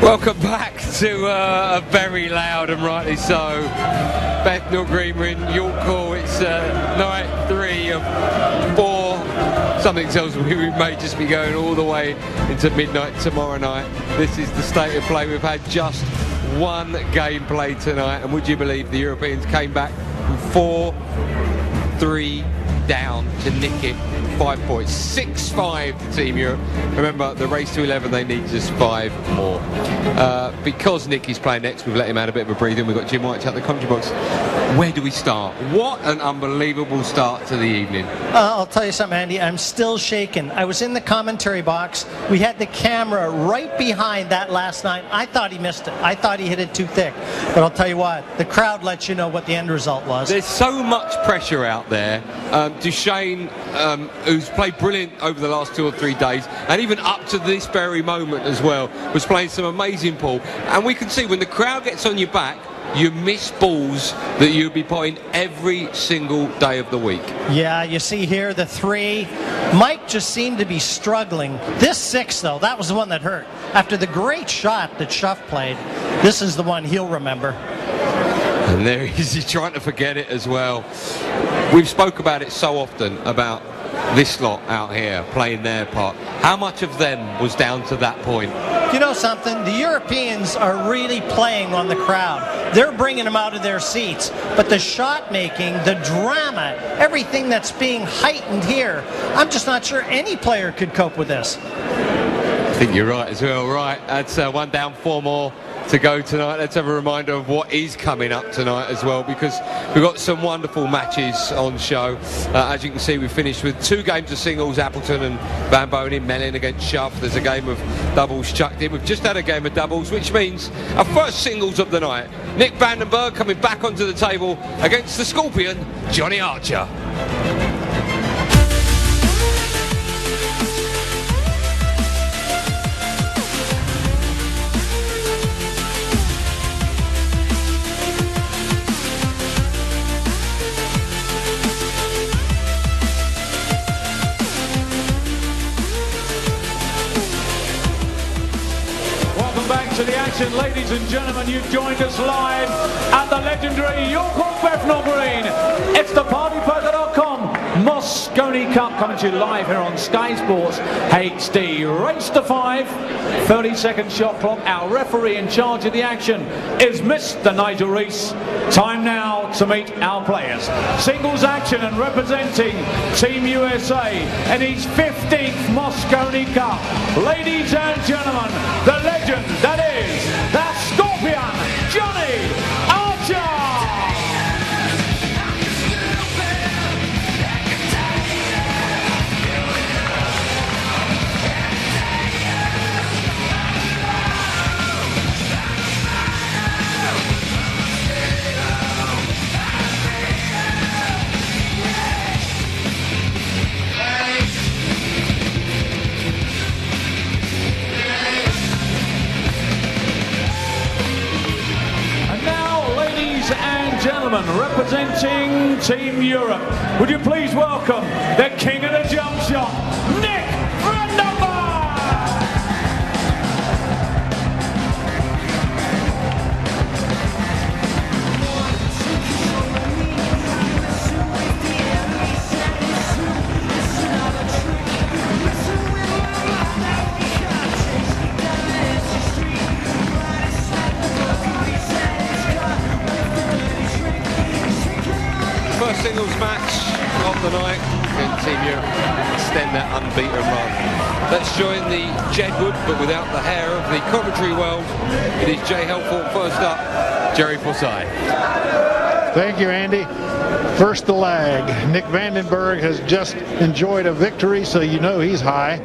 Welcome back to a very loud and rightly so Bethnal Green Ring, York Hall. It's night 3 of 4. Something tells me we may just be going all the way into midnight tomorrow night. This is the state of play. We've had just one game played tonight, and would you believe the Europeans came back from 4-3 down to nick it. 5 points, 6-5 to Team Europe. Remember, the race to 11, they need just 5 more. Because Nicky's playing next, we've let him have a bit of a breather. We've got Jim White at the commentary box. Where do we start? What an unbelievable start to the evening. I'll tell you something, Andy. I'm still shaken. I was in the commentary box. We had the camera right behind that last night. I thought he missed it. I thought he hit it too thick. But I'll tell you what, the crowd lets you know what the end result was. There's so much pressure out there. Duchesne, who's played brilliant over the last 2 or 3 days, and even up to this very moment as well, was playing some amazing ball. And we can see when the crowd gets on your back, you miss balls that you'll be putting every single day of the week. Yeah, you see here the 3. Mike just seemed to be struggling. This 6, though, that was the one that hurt. After the great shot that Schuff played, this is the one he'll remember. And there he is, he's trying to forget it as well. We've spoke about it so often, about this lot out here playing their part. How much of them was down to that point? You know something? The Europeans are really playing on the crowd. They're bringing them out of their seats. But the shot making, the drama, everything that's being heightened here, I'm just not sure any player could cope with this. I think you're right as well. Right, that's 1 down, 4 more to go tonight. Let's have a reminder of what is coming up tonight as well, because we've got some wonderful matches on show. As you can see, we finished with 2 games of singles, Appleton and Van Bonen, Mellin against Schuff. There's a game of doubles chucked in. We've just had a game of doubles, which means our first singles of the night. Nick Vandenberg coming back onto the table against the Scorpion, Johnny Archer. To the action, ladies and gentlemen, you've joined us live at the legendary York Hall Bethnal Green. It's the partypoker.com Mosconi Cup coming to you live here on Sky Sports HD. Race to 5, 30-second shot clock. Our referee in charge of the action is Mr. Nigel Rees. Time now to meet our players. Singles action and representing Team USA in his 15th Mosconi Cup. Ladies and gentlemen, the legend that is the Scorpion, Johnny Archer. Gentlemen, representing Team Europe, would you please welcome the king of the jump shot, Nick Vandenberg! First singles match of the night against Team Europe, extend that unbeaten run. Let's join the Jedwood, but without the hair, of the commentary world. It is Jay Helfort. First up, Jerry Forsyth. Thank you, Andy. First the lag. Nick Vandenberg has just enjoyed a victory, so you know he's high.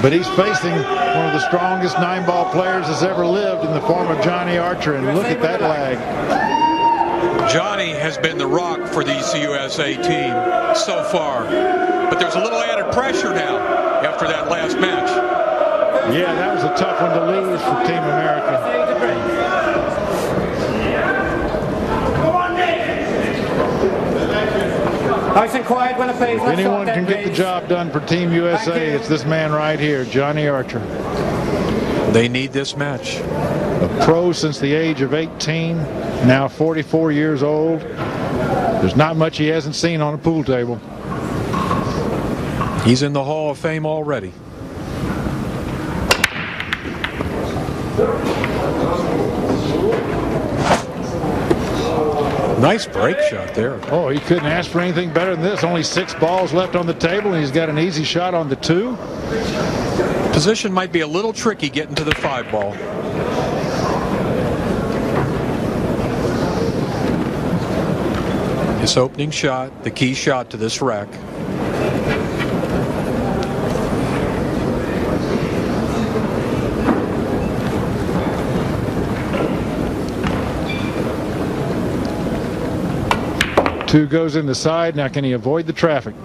But he's facing one of the strongest 9-ball players that's ever lived in the form of Johnny Archer, and look at that lag. Johnny has been the rock for the USA team so far, but there's a little added pressure now after that last match. Yeah, that was a tough one to lose for Team America. Nice and quiet when it plays. If anyone can get the job done for Team USA, it's this man right here, Johnny Archer. They need this match. A pro since the age of 18, now 44 years old. There's not much he hasn't seen on a pool table. He's in the Hall of Fame already. Nice break shot there. Oh, he couldn't ask for anything better than this. Only 6 balls left on the table, and he's got an easy shot on the 2. Position might be a little tricky getting to the 5 ball. His opening shot, the key shot to this rack. Two goes in the side. Now can he avoid the traffic?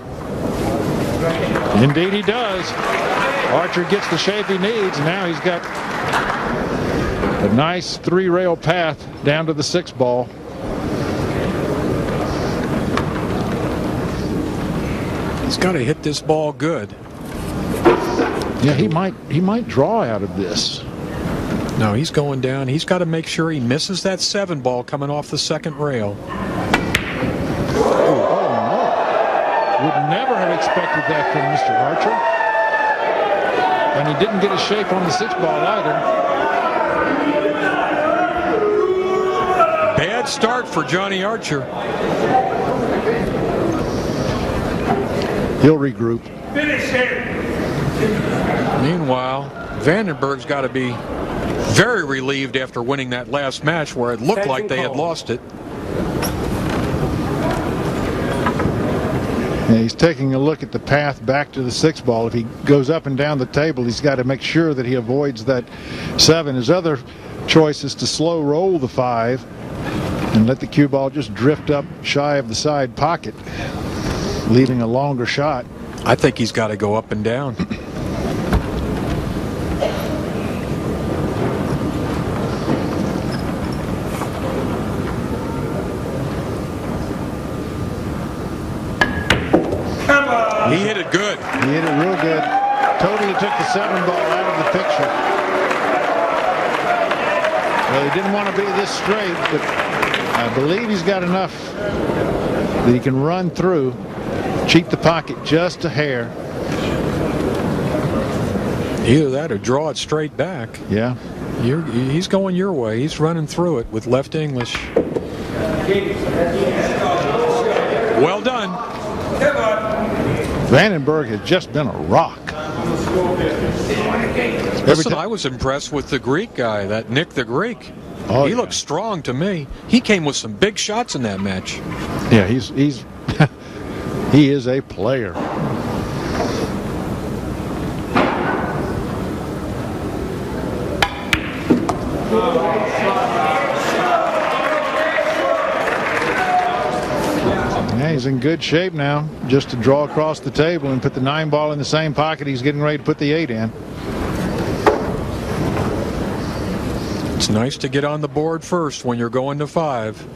Indeed he does. Archer gets the shape he needs. Now he's got a nice 3-rail path down to the 6 ball. He's got to hit this ball good. Yeah, he might draw out of this. No, he's going down. He's got to make sure he misses that 7 ball coming off the 2nd rail. Would never have expected that from Mr. Archer. And he didn't get a shape on the 6 ball either. Bad start for Johnny Archer. He'll regroup. Meanwhile, Vandenberg's got to be very relieved after winning that last match where it looked like they had lost it. Yeah, he's taking a look at the path back to the 6 ball. If he goes up and down the table, he's got to make sure that he avoids that 7. His other choice is to slow roll the 5 and let the cue ball just drift up shy of the side pocket, leaving a longer shot. I think he's got to go up and down. He hit it good. He hit it real good. Totally took the 7 ball out of the picture. Well, he didn't want to be this straight, but I believe he's got enough that he can run through, cheat the pocket just a hair. Either that or draw it straight back. Yeah. He's going your way. He's running through it with left English. Well done. Vandenberg has just been a rock. Listen, I was impressed with the Greek guy, that Nick the Greek. Oh, he yeah. looked strong to me. He came with some big shots in that match. Yeah, he's he is a player. Yeah, he's in good shape now, just to draw across the table and put the 9 ball in the same pocket he's getting ready to put the 8 in. It's nice to get on the board first when you're going to 5.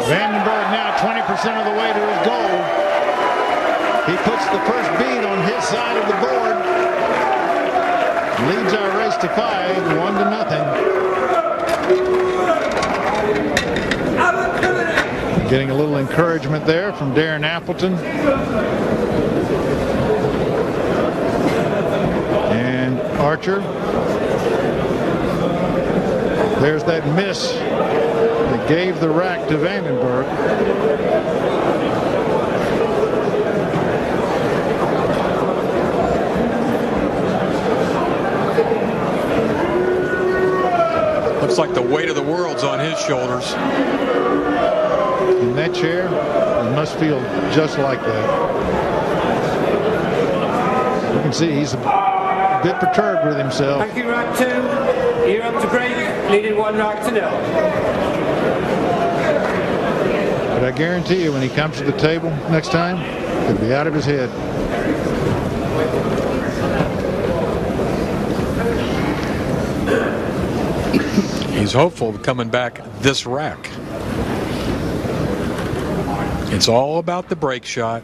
Vandenberg now 20% of the way to his goal. He puts the first bead on his side of the board. Leads our race to 5, 1-0. Getting a little encouragement there from Darren Appleton. And Archer. There's that miss that gave the rack to Vandenberg. Looks like the weight of the world's on his shoulders. In that chair, it must feel just like that. You can see he's a bit perturbed with himself. Thank you, rack 2. You're up to break, leading 1 rack to 0. But I guarantee you, when he comes to the table next time, he'll be out of his head. He's hopeful of coming back this rack. It's all about the break shot.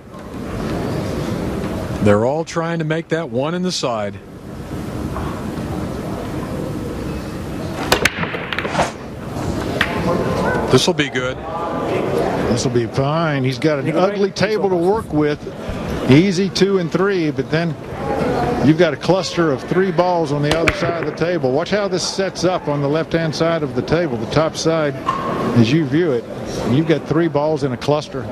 They're all trying to make that one in the side. This will be good. This will be fine. He's got an ugly table to work with. Easy 2 and 3, but then you've got a cluster of 3 balls on the other side of the table. Watch how this sets up on the left-hand side of the table, the top side, as you view it. You've got 3 balls in a cluster.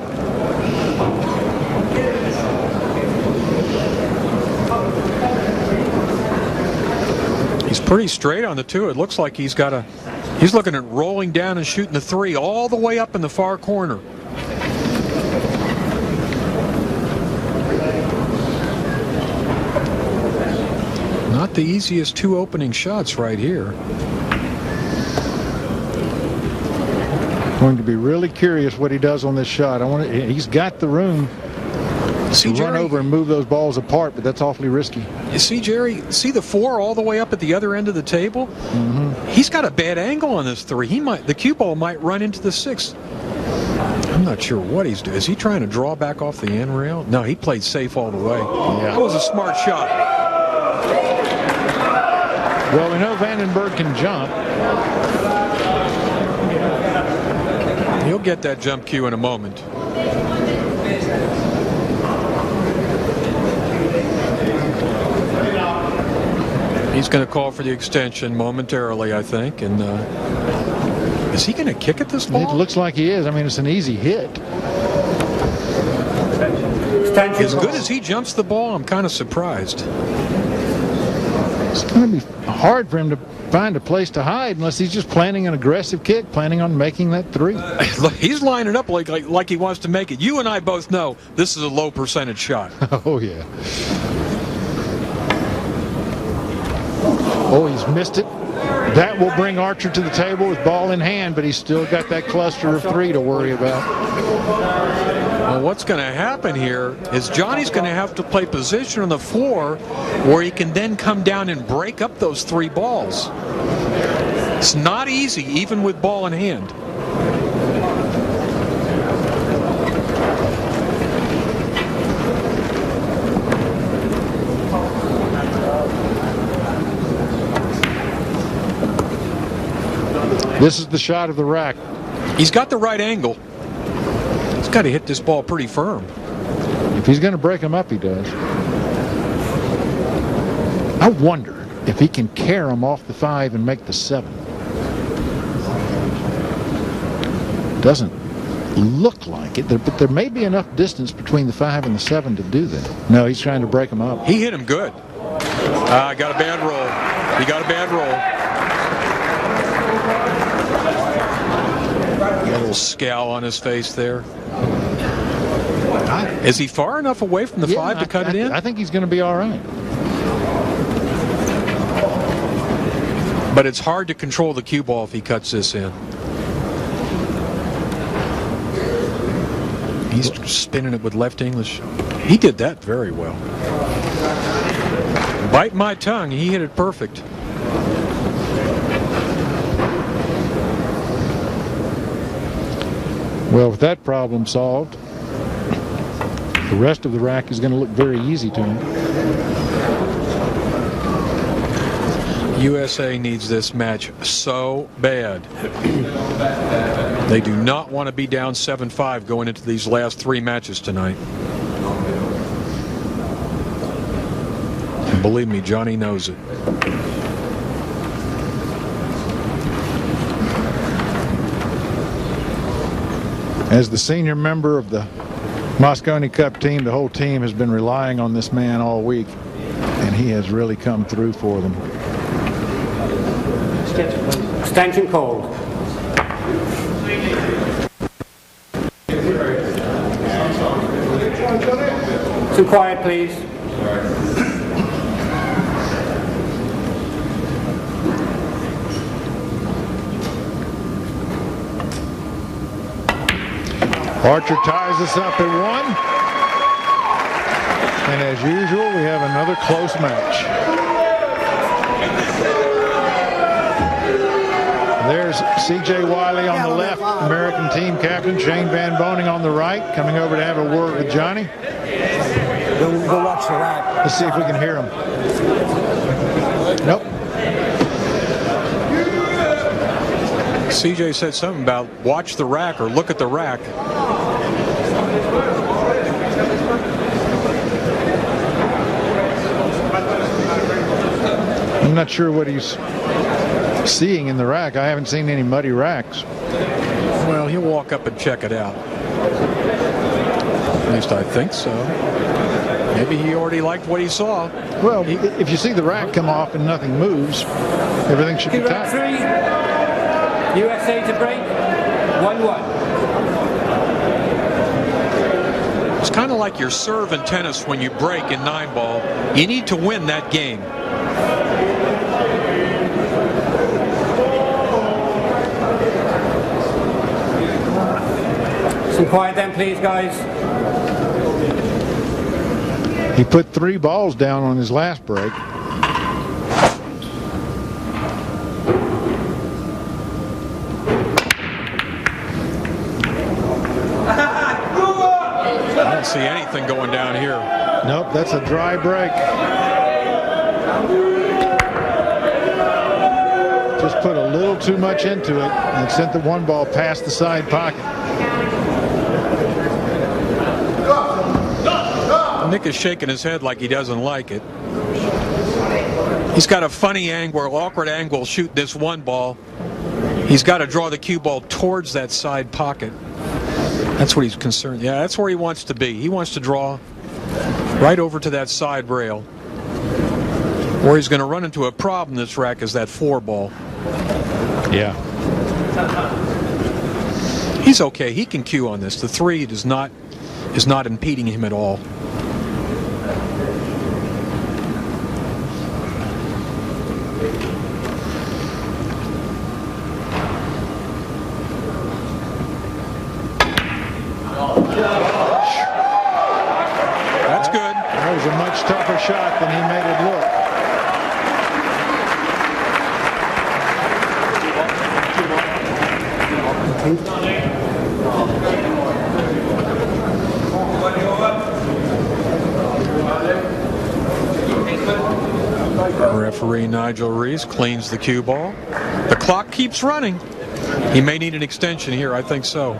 He's pretty straight on the 2. It looks like he's looking at rolling down and shooting the 3 all the way up in the far corner. Not the easiest 2 opening shots right here. Going to be really curious what he does on this shot. He's got the room to run over and move those balls apart, but that's awfully risky. You see, Jerry, see the 4 all the way up at the other end of the table? Mm-hmm. He's got a bad angle on this 3. The cue ball might run into the 6. I'm not sure what he's doing. Is he trying to draw back off the end rail? No, he played safe all the way. Yeah. That was a smart shot. Well, we know Vandenberg can jump. He'll get that jump cue in a moment. He's going to call for the extension momentarily, I think. And is he going to kick at this ball? It looks like he is. I mean, it's an easy hit. As good as he jumps the ball, I'm kind of surprised. It's going to be hard for him to find a place to hide unless he's just planning an aggressive kick, planning on making that 3. Look, he's lining up like he wants to make it. You and I both know this is a low percentage shot. Oh, yeah. Oh, he's missed it. That will bring Archer to the table with ball in hand, but he's still got that cluster of 3 to worry about. Well, what's going to happen here is Johnny's going to have to play position on the 4 where he can then come down and break up those 3 balls. It's not easy, even with ball in hand. This is the shot of the rack. He's got the right angle. He's got to hit this ball pretty firm. If he's going to break him up, he does. I wonder if he can carry him off the 5 and make the 7. Doesn't look like it, but there may be enough distance between the 5 and the 7 to do that. No, he's trying to break him up. He hit him good. Got a bad roll. He got a bad roll. A little scowl on his face there. Is he far enough away from the 5 to cut it in? I think he's going to be all right. But it's hard to control the cue ball if he cuts this in. He's spinning it with left English. He did that very well. Bite my tongue. He hit it perfect. Well, with that problem solved, the rest of the rack is going to look very easy to him. USA needs this match so bad. They do not want to be down 7-5 going into these last 3 matches tonight. And believe me, Johnny knows it. As the senior member of the Mosconi Cup team, the whole team has been relying on this man all week, and he has really come through for them. Extension called. Too quiet, please. Archer ties us up at 1. And as usual, we have another close match. There's C.J. Wiley on the left, American team captain. Shane Van Boning on the right, coming over to have a word with Johnny. Go watch the rack. Let's see if we can hear him. Nope. CJ said something about watch the rack or look at the rack. I'm not sure what he's seeing in the rack. I haven't seen any muddy racks. Well, he'll walk up and check it out. At least I think so. Maybe he already liked what he saw. Well, if you see the rack come off and nothing moves, everything should be Round tight. 3. USA to break. 1-1. It's kind of like your serve in tennis when you break in 9-ball. You need to win that game. Some quiet then, please, guys. He put 3 balls down on his last break. I don't see anything going down here. Nope, that's a dry break. Just put a little too much into it and sent the 1 ball past the side pocket. Nick is shaking his head like he doesn't like it. He's got a funny angle, awkward angle shooting this 1 ball. He's got to draw the cue ball towards that side pocket. That's what he's concerned. Yeah, that's where he wants to be. He wants to draw right over to that side rail. Where he's going to run into a problem this rack is that 4 ball. Yeah. He's okay. He can cue on this. The 3 is not impeding him at all. That's good. That was a much tougher shot than he made it look. Referee Nigel Reese cleans the cue ball. The clock keeps running. He may need an extension here. I think so.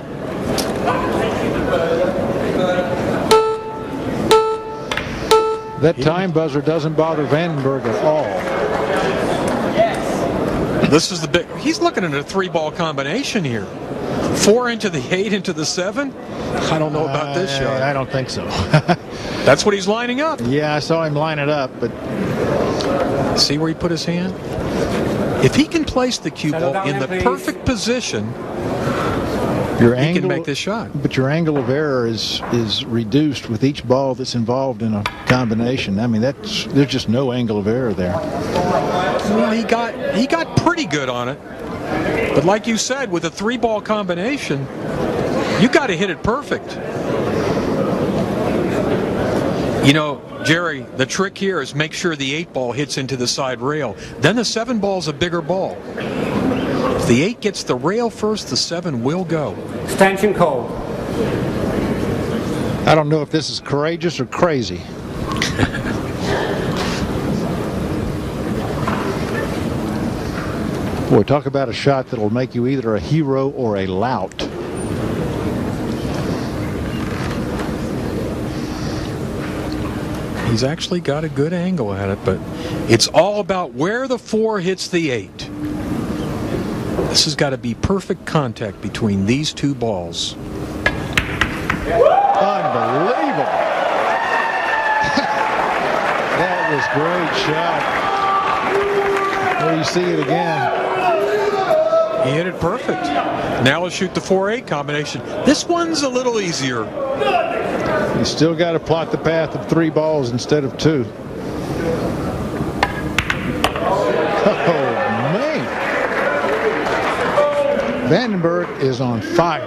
That time buzzer doesn't bother Vandenberg at all. This is the big. He's looking at a 3-ball combination here. 4 into the 8 into the 7. I don't know about this shot. I don't think so. That's what he's lining up. Yeah, I saw him line it up, but See where he put his hand? If he can place the cue ball in the perfect position, your he angle, can make this shot. But your angle of error is reduced with each ball that's involved in a combination. I mean, there's just no angle of error there. Well, he got pretty good on it. But like you said, with a 3-ball combination, you got to hit it perfect. You know, Jerry, the trick here is make sure the 8-ball hits into the side rail. Then the 7-ball's a bigger ball. If the 8 gets the rail first, the 7 will go. Extension call. I don't know if this is courageous or crazy. Boy, talk about a shot that'll make you either a hero or a lout. He's actually got a good angle at it, but it's all about where the 4 hits the 8. This has got to be perfect contact between these 2 balls. Unbelievable. That was a great shot. There you see it again. He hit it perfect. Now let's shoot the 4-8 combination. This one's a little easier. You still got to plot the path of 3 balls instead of 2. Oh, man. Vandenberg is on fire.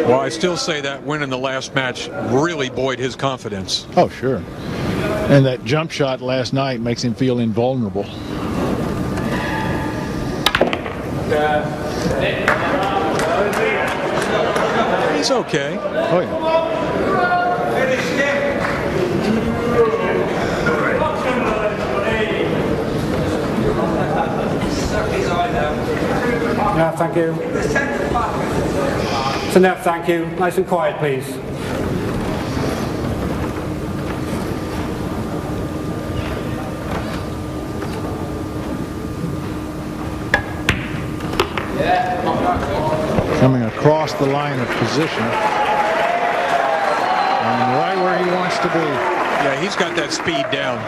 Well, I still say that win in the last match really buoyed his confidence. Oh, sure. And that jump shot last night makes him feel invulnerable. He's okay. Oh, yeah. No, thank you. It's enough, thank you. Nice and quiet, please. Coming across the line of position. And right where he wants to be. Yeah, he's got that speed down.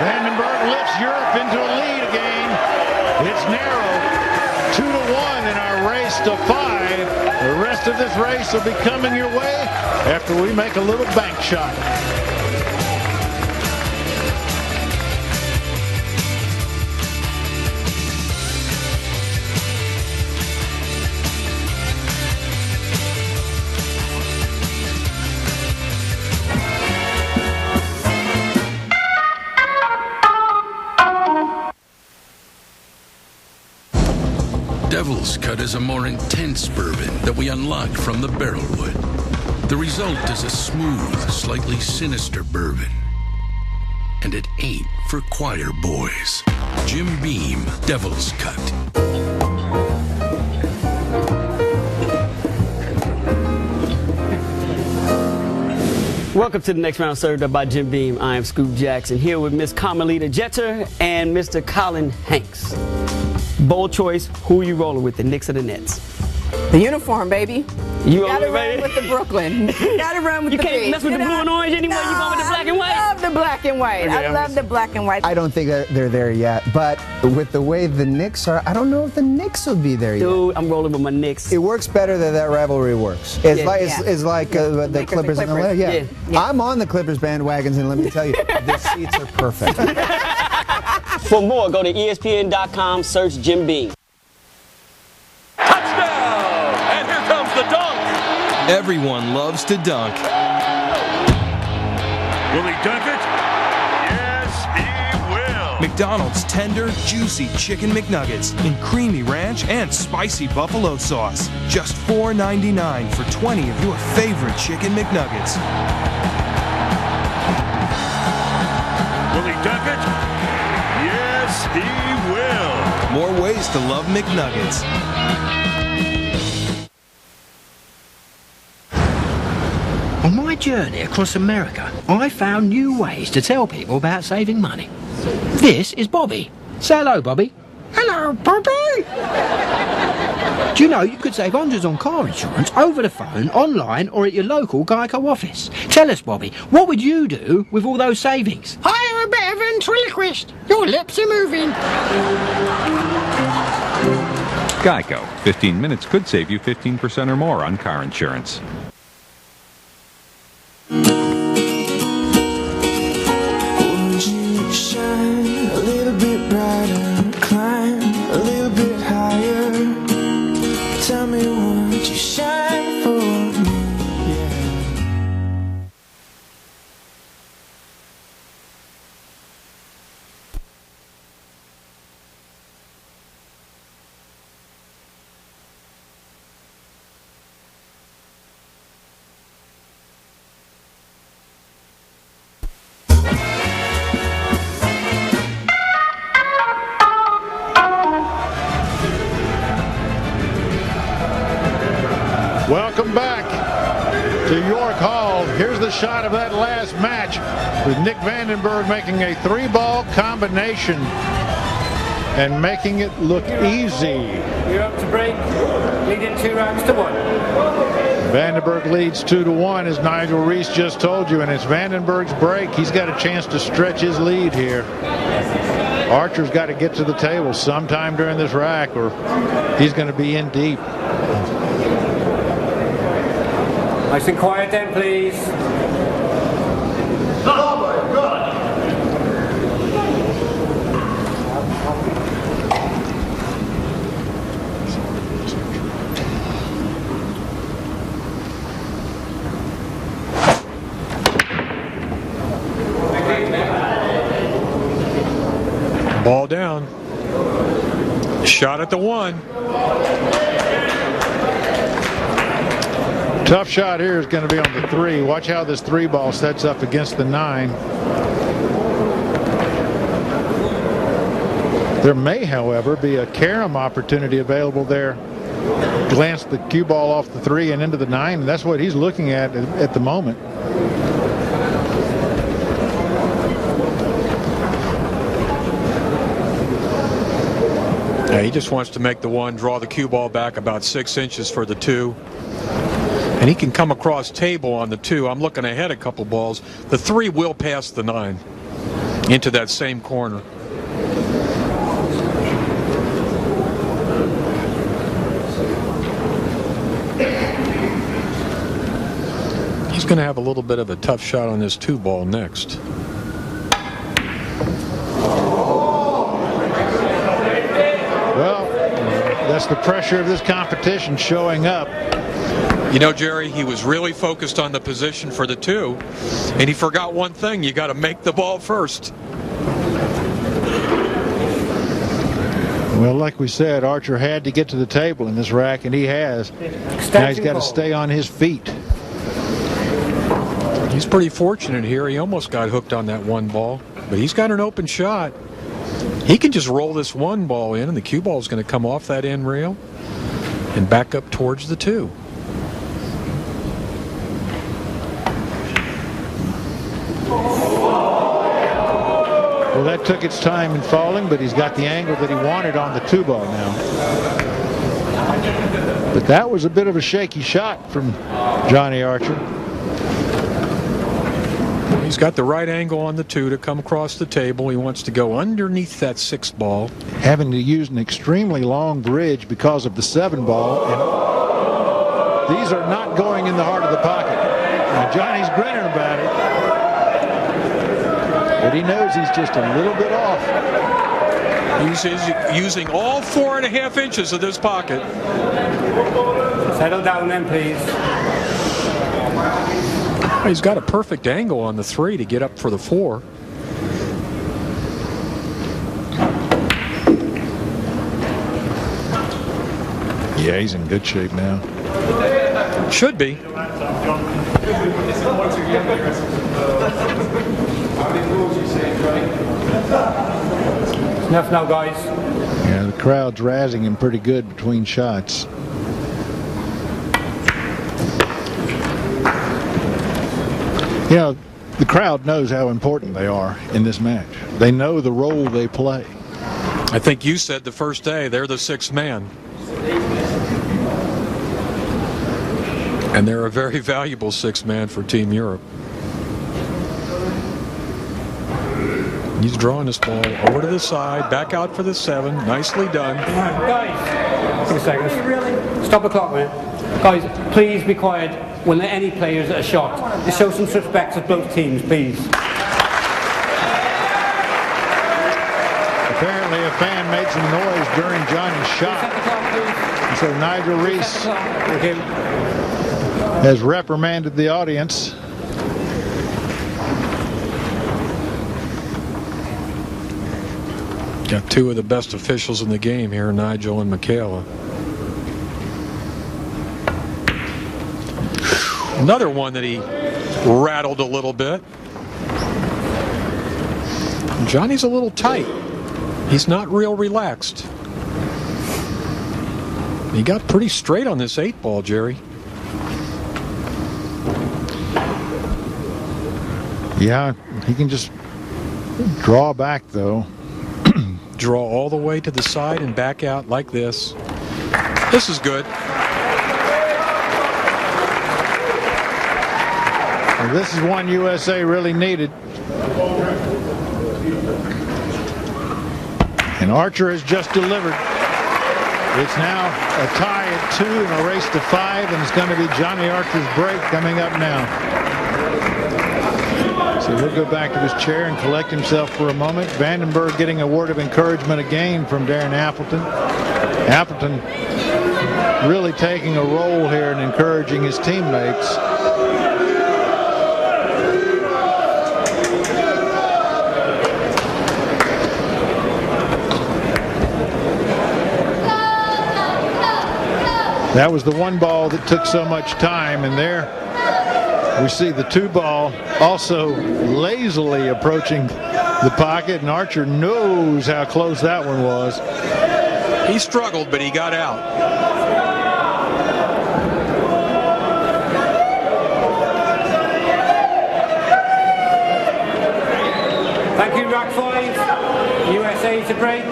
Vandenberg lifts Europe into a lead again. It's narrow, 2-1 in our race to 5. The rest of this race will be coming your way after we make a little bank shot. Devil's Cut is a more intense bourbon that we unlocked from the barrel wood. The result is a smooth, slightly sinister bourbon. And it ain't for choir boys. Jim Beam, Devil's Cut. Welcome to the next round, served up by Jim Beam. I am Scoop Jackson, here with Miss Carmelita Jeter and Mr. Colin Hanks. Bold choice, who are you rolling with, the Knicks or the Nets? The uniform, baby. You gotta run with the Brooklyn. You gotta run with you the can't mess with the blue and orange anymore. You going with the black and white? I love the black and white. Okay, I love the black and white. I don't think they're there yet, but with the way the Knicks are, I don't know if the Knicks will be there yet. Dude, I'm rolling with my Knicks. It works better that rivalry works. It's like the Clippers and the Lakers. Yeah. I'm on the Clippers bandwagons, and let me tell you, the seats are perfect. For more, go to ESPN.com, search Jim Beam. Touchdown! And here comes the dunk. Everyone loves to dunk. Will he dunk it? Yes, he will. McDonald's tender, juicy chicken McNuggets in creamy ranch and spicy buffalo sauce. Just $4.99 for 20 of your favorite chicken McNuggets. Will he dunk it? Yes, he will. More ways to love McNuggets. On my journey across America, I found new ways to tell people about saving money. This is Bobby. Say hello, Bobby. Hello, Bobby! Do you know you could save hundreds on car insurance over the phone, online, or at your local Geico office? Tell us, Bobby, what would you do with all those savings? I am a bit of a ventriloquist. Your lips are moving. Geico. 15 minutes could save you 15% or more on car insurance. Would you shine a little bit brighter, climb a little bit higher? Tell me, would you shine for me? Welcome back to York Hall. Here's the shot of that last match with Nick Vandenberg making a 3-ball combination and making it look easy. You're up to break, leading 2 rounds to 1. Vandenberg leads 2-1, as Nigel Reese just told you, and it's Vandenberg's break. He's got a chance to stretch his lead here. Archer's got to get to the table sometime during this rack or he's going to be in deep. Nice and quiet then, please. Oh my God! Ball down. Shot at the 1. Tough shot here is going to be on the 3. Watch how this 3 ball sets up against the 9. There may, however, be a carom opportunity available there. Glance the cue ball off the 3 and into the 9, and that's what he's looking at the moment. Yeah, he just wants to make the 1, draw the cue ball back about 6 inches for the 2. And he can come across table on the 2. I'm looking ahead a couple balls. The 3 will pass the 9 into that same corner. He's going to have a little bit of a tough shot on this 2 ball next. Well, that's the pressure of this competition showing up. You know, Jerry, he was really focused on the position for the 2, and he forgot one thing. You got to make the ball first. Well, like we said, Archer had to get to the table in this rack, and he has. Now he's got to stay on his feet. He's pretty fortunate here. He almost got hooked on that 1 ball, but he's got an open shot. He can just roll this 1 ball in, and the cue ball is going to come off that end rail and back up towards the 2. Well, that took its time in falling, but he's got the angle that he wanted on the 2 ball now. But that was a bit of a shaky shot from Johnny Archer. He's got the right angle on the 2 to come across the table. He wants to go underneath that 6 ball. Having to use an extremely long bridge because of the 7 ball. And these are not going in the heart of the pocket. Now, Johnny's grinning about it. But he knows he's just a little bit off. He's using all 4.5 inches of this pocket. Settle down then, please. He's got a perfect angle on the 3 to get up for the 4. Yeah, he's in good shape now. Should be. Enough now, guys. Yeah, the crowd's razzing him pretty good between shots. You know, the crowd knows how important they are in this match. They know the role they play. I think you said the first day they're the 6th man. And they're a very valuable 6th man for Team Europe. He's drawing this ball over to the side, back out for the 7. Nicely done. Guys, give me a second. Stop the clock, man. Guys, please be quiet when any players at a shot. Just show some respect to both teams, please. Apparently a fan made some noise during Johnny's shot. And so Nigel Reese has reprimanded the audience. Got 2 of the best officials in the game here, Nigel and Michaela. Another one that he rattled a little bit. Johnny's a little tight. He's not real relaxed. He got pretty straight on this 8 ball, Jerry. Yeah, he can just draw back, though. Draw all the way to the side and back out like this. This is good. Well, this is one USA really needed. Archer has just delivered. It's now a tie at 2 and a race to 5, and it's going to be Johnny Archer's break coming up now. So he'll go back to his chair and collect himself for a moment. Vandenberg getting a word of encouragement again from Darren Appleton. Appleton really taking a role here and encouraging his teammates. That was the one ball that took so much time, and there we see the 2 ball also lazily approaching the pocket, and Archer knows how close that one was. He struggled, but he got out. Thank you, rack 5. USA to break.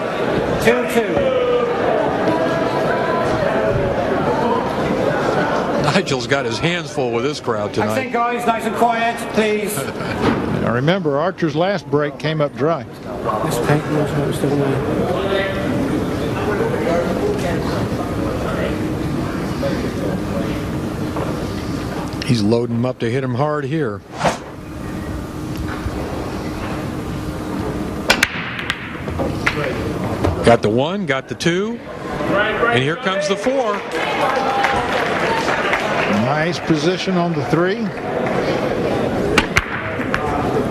2-2. Nigel's got his hands full with this crowd tonight. Accent, guys, nice and quiet, please. Now remember, Archer's last break came up dry. He's loading him up to hit him hard here. Got the 1, got the 2, and here comes the 4. Nice position on the 3.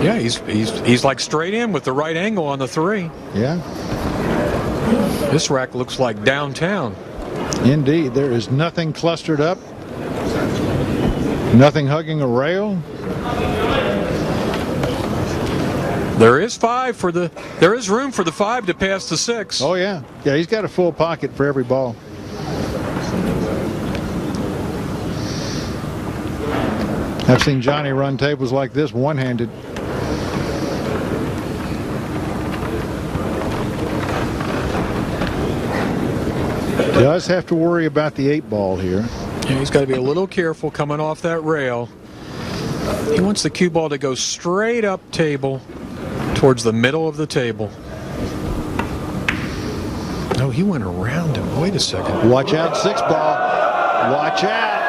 Yeah, he's like straight in with the right angle on the 3. Yeah. This rack looks like downtown. Indeed, there is nothing clustered up. Nothing hugging a rail. There is 5 for the. There is room for the 5 to pass the 6. Oh yeah, yeah. He's got a full pocket for every ball. I've seen Johnny run tables like this one-handed. Does have to worry about the 8 ball here. Yeah, he's got to be a little careful coming off that rail. He wants the cue ball to go straight up table towards the middle of the table. No, he went around him. Wait a second. Watch out, 6 ball. Watch out.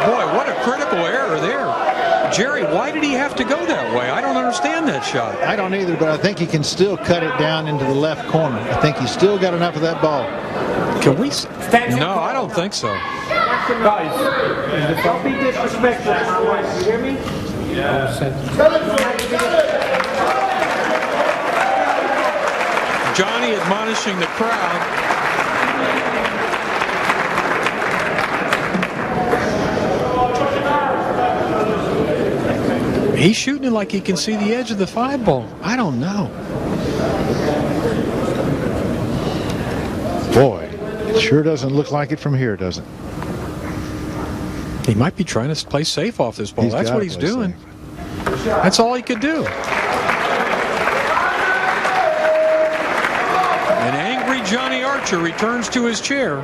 Boy, what a critical error there. Jerry, why did he have to go that way? I don't understand that shot. I don't either, but I think he can still cut it down into the left corner. I think he's still got enough of that ball. Can we? No, I don't think so. Guys, don't be disrespectful to my wife. You hear me? Yeah. Johnny admonishing the crowd. He's shooting it like he can see the edge of the 5 ball. I don't know. Boy, it sure doesn't look like it from here, does it? He might be trying to play safe off this ball. That's what he's doing. That's all he could do. An angry Johnny Archer returns to his chair.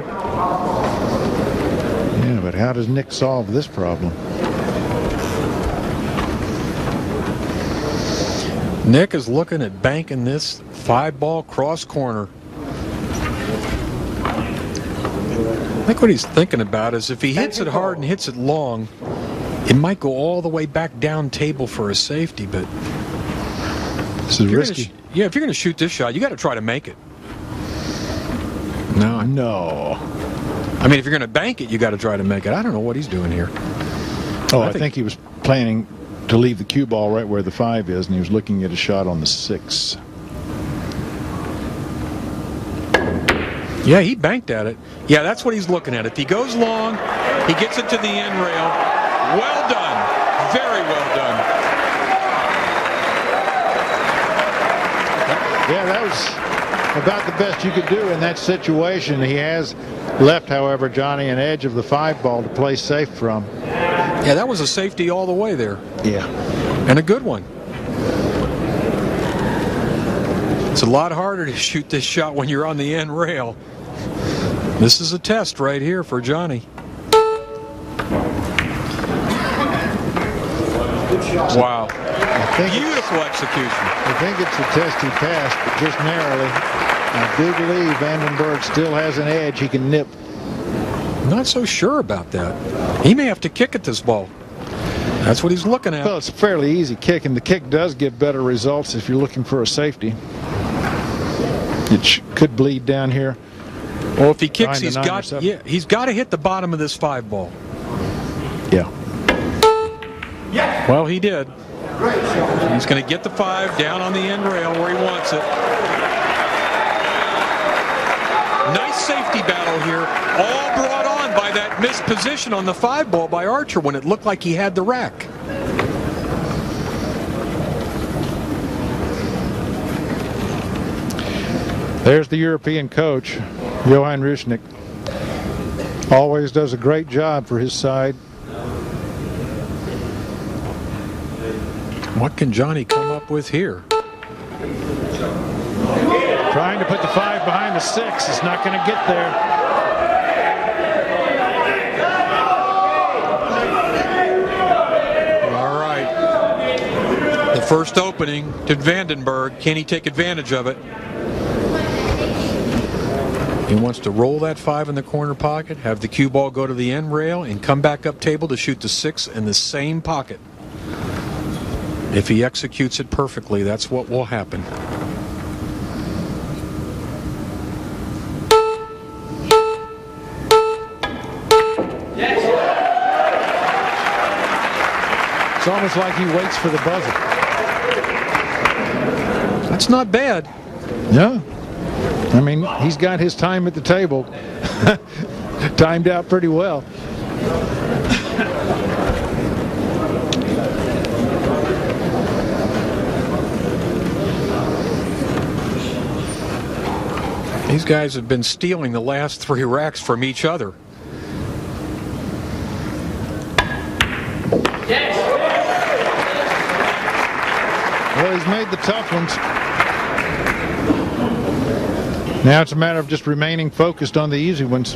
Yeah, but how does Nick solve this problem? Nick is looking at banking this 5 ball cross corner. I think what he's thinking about is if he hits it hard and hits it long, it might go all the way back down table for a safety, but this is risky. Yeah, if you're going to shoot this shot, you got to try to make it. No. I mean, if you're going to bank it, you got to try to make it. I don't know what he's doing here. Oh, I think he was planning to leave the cue ball right where the 5 is, and he was looking at a shot on the 6. Yeah, he banked at it. Yeah, that's what he's looking at. If he goes long, he gets it to the end rail. Well done. Very well done. Yeah, that was about the best you could do in that situation. He has left, however, Johnny an edge of the 5 ball to play safe from. Yeah, that was a safety all the way there. Yeah. And a good one. It's a lot harder to shoot this shot when you're on the end rail. This is a test right here for Johnny. Wow. Beautiful execution. I think it's a test he passed, but just narrowly. I do believe Vandenberg still has an edge he can nip. Not so sure about that. He may have to kick at this ball. That's what he's looking at. Well, it's a fairly easy kick, and the kick does give better results if you're looking for a safety. It could bleed down here. Well, if he kicks, he's got to hit the bottom of this 5 ball. Yeah. Well, he did. He's going to get the 5 down on the end rail where he wants it. Nice safety battle here, all brought on by that missed position on the 5 ball by Archer when it looked like he had the rack. There's the European coach, Johan Rushnick. Always does a great job for his side. What can Johnny come up with here? Trying to put the 5 behind the 6. It's not going to get there. All right. The first opening to Vandenberg. Can he take advantage of it? He wants to roll that 5 in the corner pocket, have the cue ball go to the end rail, and come back up table to shoot the 6 in the same pocket. If he executes it perfectly, that's what will happen. It's almost like he waits for the buzzer. That's not bad. No. I mean, he's got his time at the table timed out pretty well. These guys have been stealing the last 3 racks from each other. Well, he's made the tough ones. Now it's a matter of just remaining focused on the easy ones.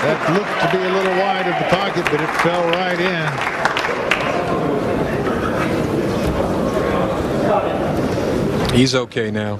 That looked to be a little wide of the pocket, but it fell right in. He's okay now.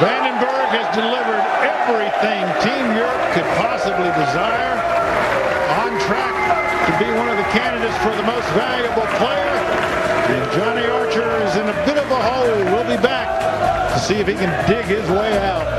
Vandenberg has delivered everything Team Europe could possibly desire. On track to be one of the candidates for the most valuable player. And Johnny Archer is in a bit of a hole. We'll be back to see if he can dig his way out.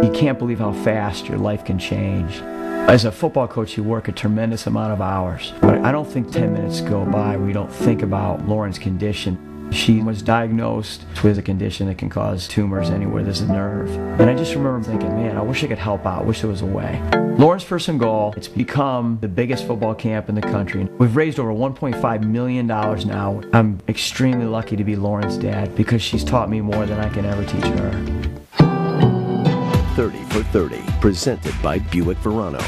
You can't believe how fast your life can change. As a football coach, you work a tremendous amount of hours. But I don't think 10 minutes go by where you don't think about Lauren's condition. She was diagnosed with a condition that can cause tumors anywhere there's a nerve. And I just remember thinking, man, I wish I could help out. I wish there was a way. Lauren's First and Goal, it's become the biggest football camp in the country. We've raised over $1.5 million now. I'm extremely lucky to be Lauren's dad because she's taught me more than I can ever teach her. 30 for 30, presented by Buick Verano.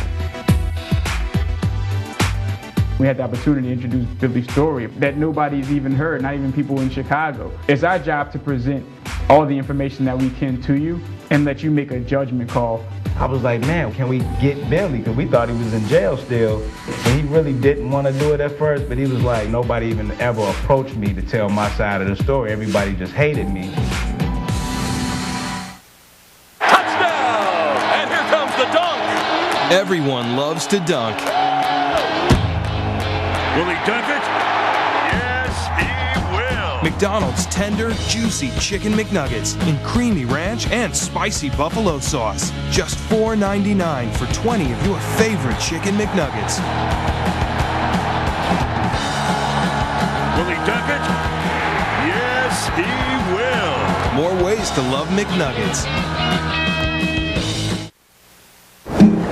We had the opportunity to introduce Billy's story that nobody's even heard, not even people in Chicago. It's our job to present all the information that we can to you and let you make a judgment call. I was like, man, can we get Billy? Because we thought he was in jail still. And he really didn't want to do it at first, but he was like, nobody even ever approached me to tell my side of the story. Everybody just hated me. Everyone loves to dunk. Will he dunk it? Yes, he will. McDonald's tender, juicy Chicken McNuggets in creamy ranch and spicy buffalo sauce. Just $4.99 for 20 of your favorite Chicken McNuggets. Will he dunk it? Yes, he will. More ways to love McNuggets.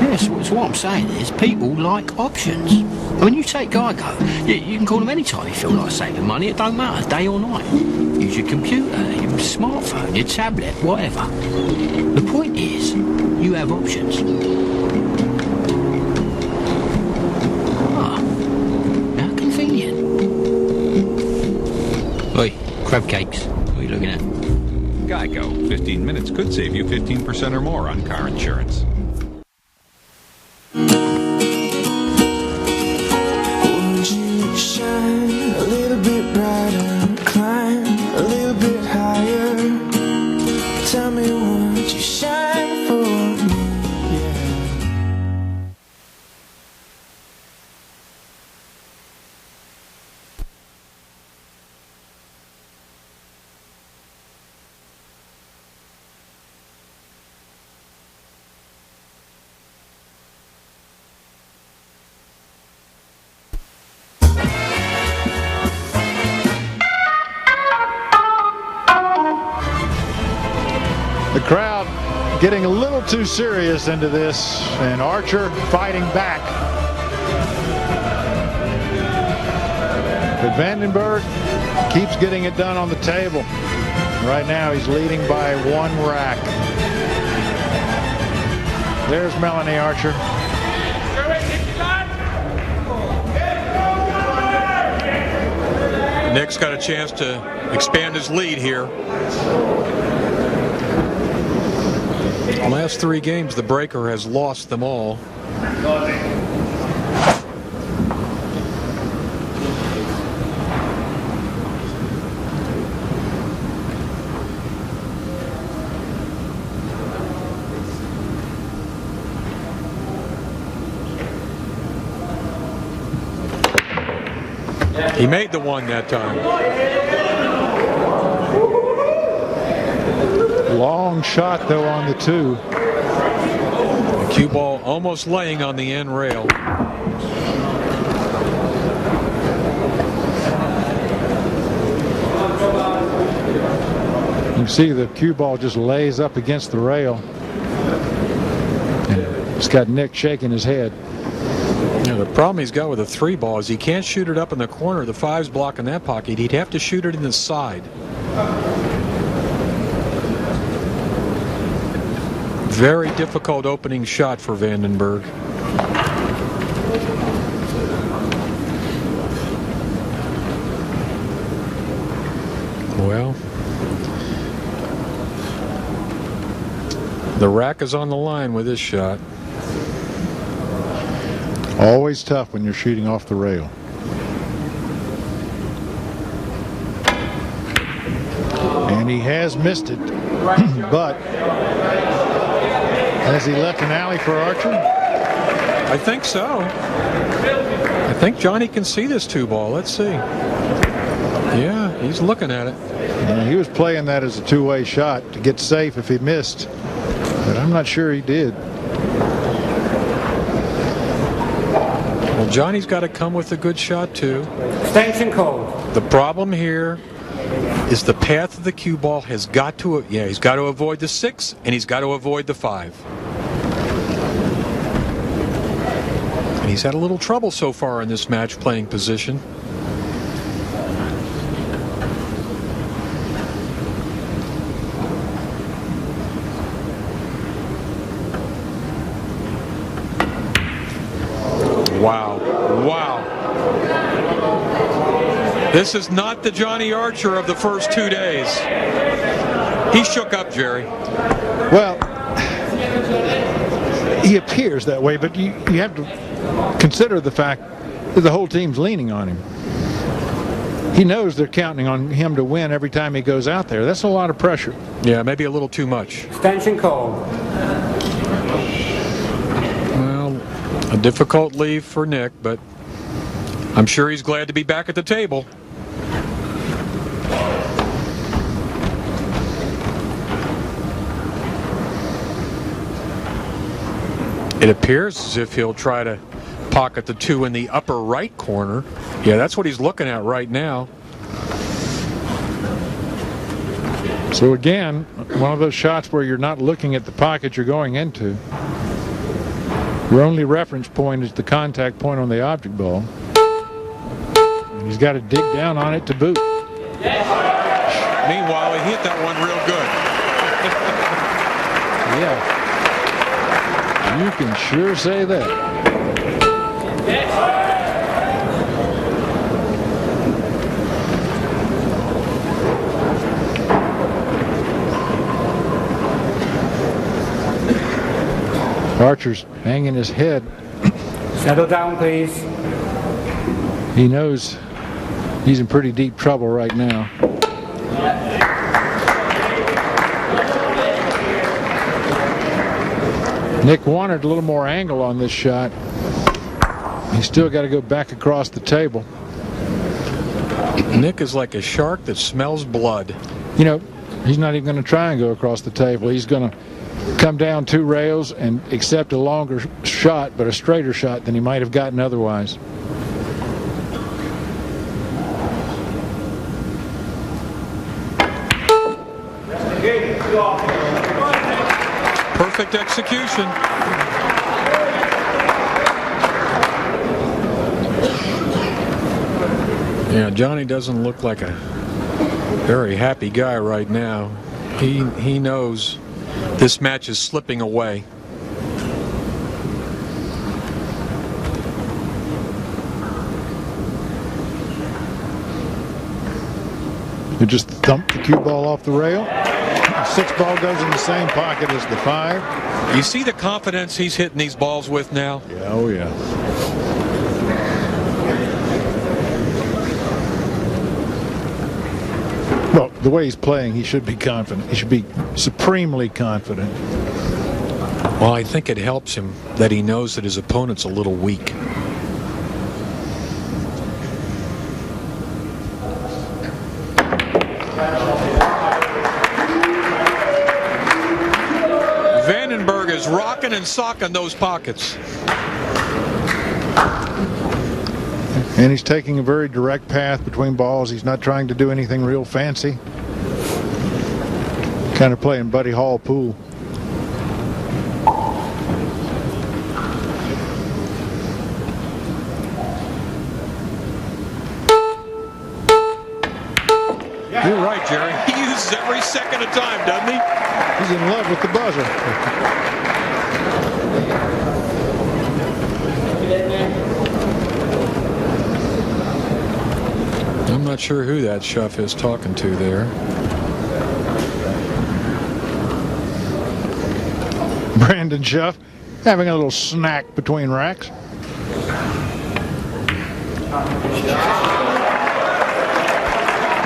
Yes, so what I'm saying is people like options. I mean, you take Geico, you can call them anytime you feel like saving money. It don't matter, day or night. Use your computer, your smartphone, your tablet, whatever. The point is, you have options. Ah, how convenient. Oi, crab cakes, what are you looking at? Geico, 15 minutes could save you 15% or more on car insurance. The crowd getting a little too serious into this, and Archer fighting back. But Vandenberg keeps getting it done on the table. Right now he's leading by 1 rack. There's Melanie Archer. Nick's got a chance to expand his lead here. Last 3 games, the breaker has lost them all. He made the one that time. Long shot, though, on the 2. The cue ball almost laying on the end rail. You can see the cue ball just lays up against the rail. And it's got Nick shaking his head. Yeah, the problem he's got with a 3 ball is he can't shoot it up in the corner. The 5's blocking that pocket. He'd have to shoot it in the side. Very difficult opening shot for Vandenberg. Well, the rack is on the line with this shot. Always tough when you're shooting off the rail. And he has missed it, but has he left an alley for Archer? I think so. I think Johnny can see this 2 ball. Let's see. Yeah, he's looking at it. Yeah, he was playing that as a 2-way shot to get safe if he missed, but I'm not sure he did. Well, Johnny's got to come with a good shot too. Extension call. The problem here is the path of the cue ball has got to, he's got to avoid the 6 and he's got to avoid the 5. And he's had a little trouble so far in this match playing position. Wow. Wow. This is not the Johnny Archer of the first 2 days. He shook up, Jerry. Well, he appears that way, but you have to consider the fact that the whole team's leaning on him. He knows they're counting on him to win every time he goes out there. That's a lot of pressure. Yeah, maybe a little too much. Extension call. Well, a difficult leave for Nick, but I'm sure he's glad to be back at the table. It appears as if he'll try to pocket the 2 in the upper right corner. Yeah, that's what he's looking at right now. So again, one of those shots where you're not looking at the pocket you're going into. Your only reference point is the contact point on the object ball. And he's got to dig down on it to boot. Meanwhile, he hit that one real good. Yeah. You can sure say that. Archer's hanging his head. Settle down, please. He knows he's in pretty deep trouble right now. Nick wanted a little more angle on this shot. He's still got to go back across the table. Nick is like a shark that smells blood. You know, he's not even going to try and go across the table. He's going to come down 2 rails and accept a longer shot, but a straighter shot than he might have gotten otherwise. Perfect execution. Yeah, Johnny doesn't look like a very happy guy right now. He knows this match is slipping away. You just thump the cue ball off the rail. 6 ball goes in the same pocket as the 5. You see the confidence he's hitting these balls with now? Yeah, oh yeah. Well, the way he's playing, he should be confident. He should be supremely confident. Well, I think it helps him that he knows that his opponent's a little weak. Vandenberg is rocking and socking those pockets. And he's taking a very direct path between balls. He's not trying to do anything real fancy. Kind of playing Buddy Hall pool. You're right, Jerry. He uses every second of time, doesn't he? He's in love with the buzzer. I'm not sure who that Schuff is talking to there. Brandon Schuff having a little snack between racks.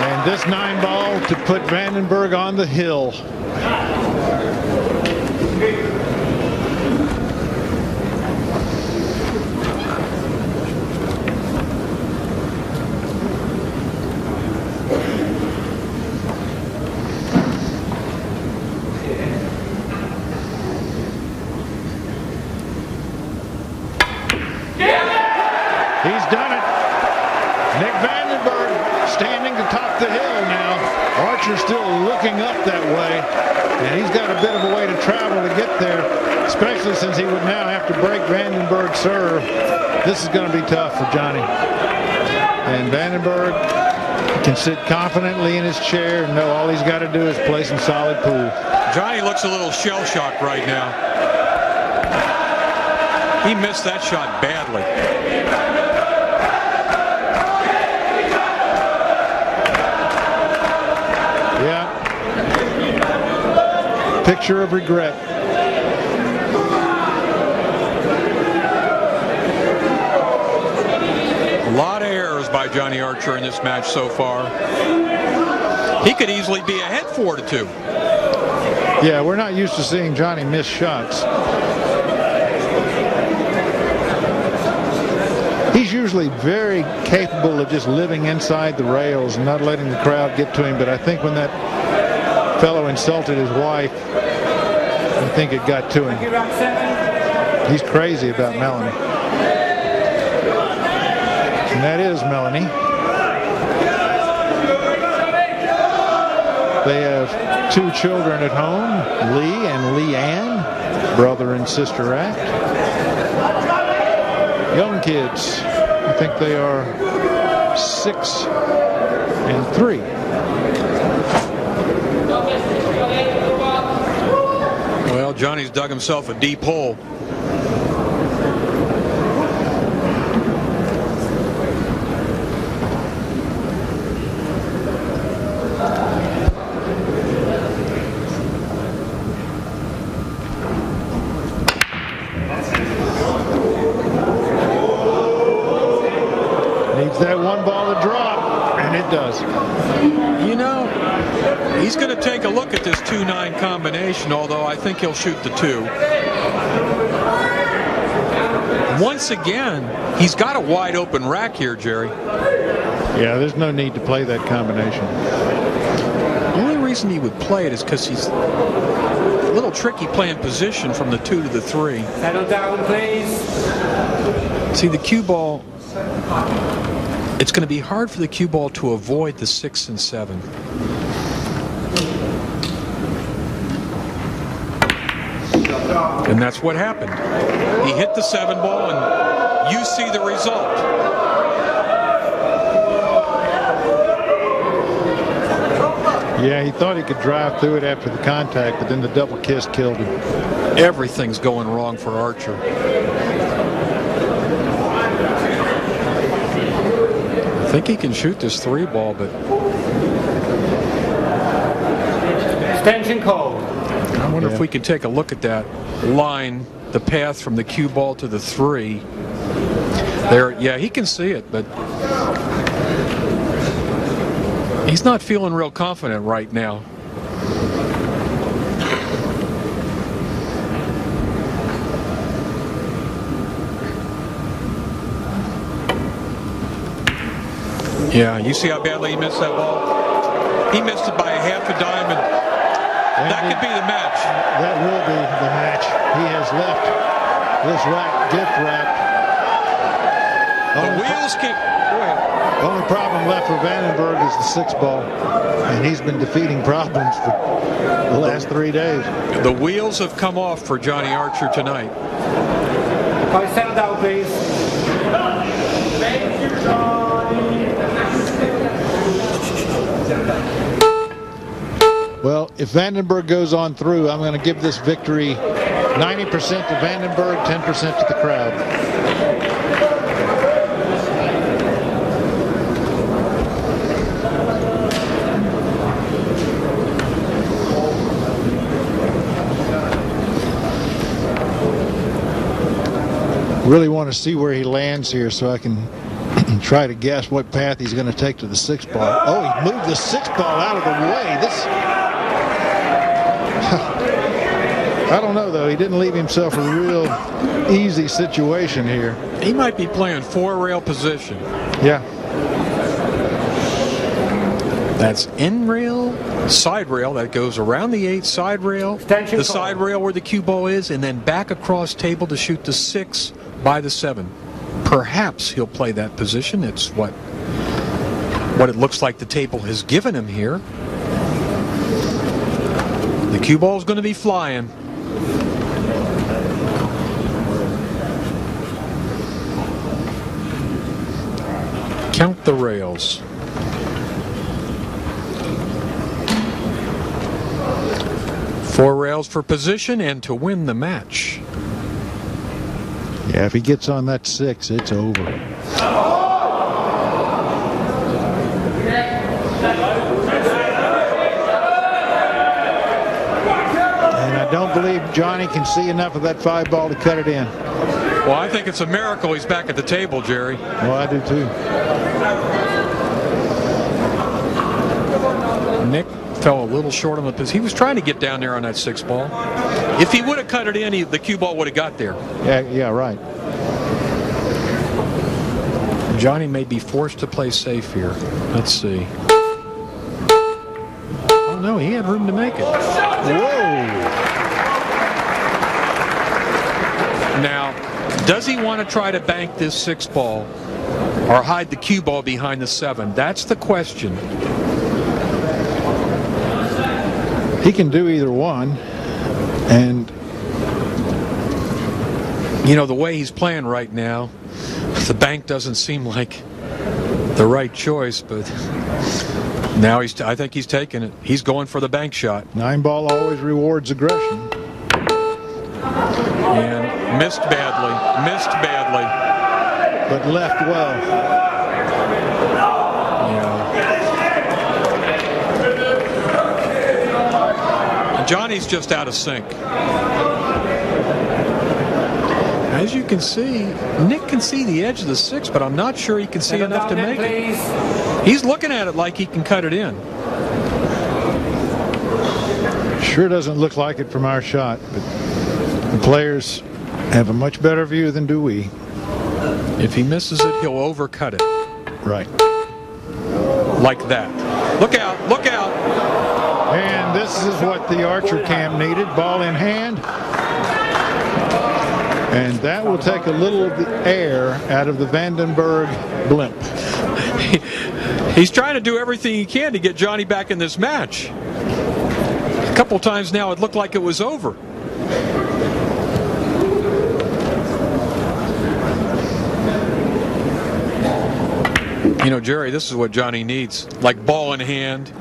And this 9 ball to put Vandenberg on the hill. He's done it. Nick Vandenberg standing atop the hill now. Archer still looking up that way. And he's got a bit of a way to travel to get there, especially since he would now have to break Vandenberg's serve. This is going to be tough for Johnny. And Vandenberg can sit confidently in his chair and know all he's got to do is play some solid pool. Johnny looks a little shell-shocked right now. He missed that shot badly. Yeah. Picture of regret. A lot of errors by Johnny Archer in this match so far. He could easily be ahead 4-2. Yeah, we're not used to seeing Johnny miss shots. He's usually usually very capable of just living inside the rails and not letting the crowd get to him. But I think when that fellow insulted his wife, I think it got to him. He's crazy about Melanie. And that is Melanie. They have 2 children at home, Lee and Leanne, brother and sister act. Young kids, I think they are 6 and 3. Well, Johnny's dug himself a deep hole. That one ball to drop, and it does. You know, he's going to take a look at this 2-9 combination, although I think he'll shoot the 2. Once again, he's got a wide open rack here, Jerry. Yeah, there's no need to play that combination. The only reason he would play it is because he's a little tricky playing position from the 2 to the 3. Settle down, please. See, the cue ball, it's going to be hard for the cue ball to avoid the 6 and 7. And that's what happened. He hit the 7 ball, and you see the result. Yeah, he thought he could drive through it after the contact, but then the double kiss killed him. Everything's going wrong for Archer. I think he can shoot this 3 ball, but extension call. I wonder if we can take a look at that line, the path from the cue ball to the 3. There, yeah, he can see it, but he's not feeling real confident right now. Yeah, you see how badly he missed that ball? He missed it by a half a diamond. That could be the match. That will be the match. He has left this rack gift wrapped. The wheels keep... The only problem left for Vandenberg is the 6 ball. And he's been defeating problems for the last 3 days. The wheels have come off for Johnny Archer tonight. Guys, settle down, please. Well, if Vandenberg goes on through, I'm going to give this victory 90% to Vandenberg, 10% to the crowd. Really want to see where he lands here so I can try to guess what path he's going to take to the 6 ball. Oh, he moved the 6 ball out of the way. This, I don't know, though. He didn't leave himself a real easy situation here. He might be playing 4-rail position. Yeah. That's in rail, side rail that goes around the 8, side rail, the side rail where the cue ball is, and then back across table to shoot the 6 by the 7. Perhaps he'll play that position. It's what it looks like the table has given him here. The cue ball is going to be flying. Count the rails. Four rails for position and to win the match. Yeah, if he gets on that 6, it's over. And I don't believe Johnny can see enough of that 5 ball to cut it in. Well, I think it's a miracle he's back at the table, Jerry. Well, I do too. Nick fell a little short on the position. He was trying to get down there on that 6 ball. If he would have cut it in, the cue ball would have got there. Yeah, right. Johnny may be forced to play safe here. Let's see. Oh, no, he had room to make it. Whoa! Now, does he want to try to bank this 6 ball or hide the cue ball behind the 7? That's the question. He can do either one, and you know, the way he's playing right now, the bank doesn't seem like the right choice, but now I think he's taking it. He's going for the bank shot. 9 ball always rewards aggression. And missed badly, but left well. Yeah. Johnny's just out of sync. As you can see, Nick can see the edge of the 6, but I'm not sure he can see enough to make it. He's looking at it like he can cut it in. Sure doesn't look like it from our shot, but the players have a much better view than do we. If he misses it, he'll overcut it. Right. Like that. Look out, look out. And this is what the Archer camp needed. Ball in hand. And that will take a little of the air out of the Vandenberg blimp. He's trying to do everything he can to get Johnny back in this match. A couple times now it looked like it was over. You know, Jerry, this is what Johnny needs. Like ball in hand.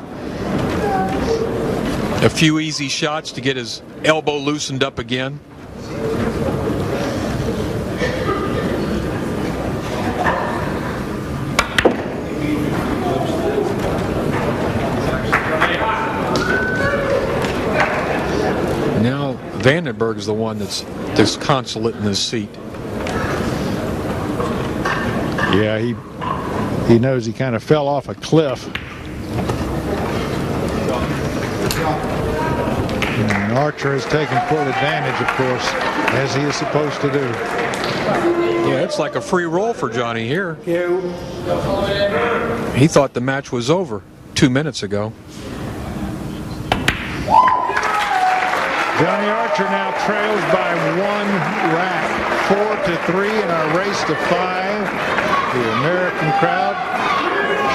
A few easy shots to get his elbow loosened up again. Now Vandenberg is the one that's disconsolate in his seat. Yeah, he knows he kind of fell off a cliff. And Archer has taken full advantage, of course, as he is supposed to do. Yeah, it's like a free roll for Johnny here. He thought the match was over 2 minutes ago. Johnny Archer now trails by 1 rack, 4-3 in our race to 5. The American crowd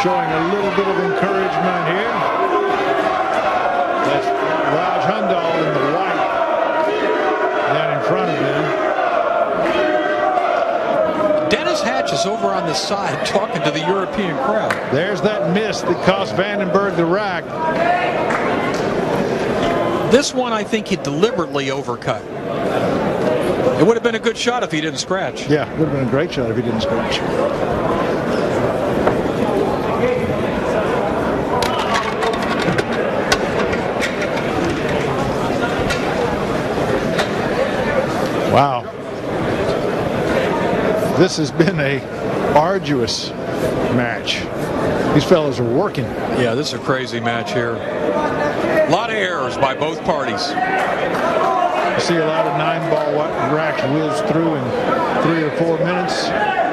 showing a little bit of encouragement here. That's Raj Hundal in the white down in front of them. Dennis Hatch is over on the side talking to the European crowd. There's that miss that cost Vandenberg the rack. This one I think he deliberately overcut. It would have been a good shot if he didn't scratch. Yeah, it would have been a great shot if he didn't scratch. Wow. This has been a arduous match. These fellas are working. Yeah, this is a crazy match here. A lot of errors by both parties. You see a lot of 9-ball racks whiz through in 3 or 4 minutes.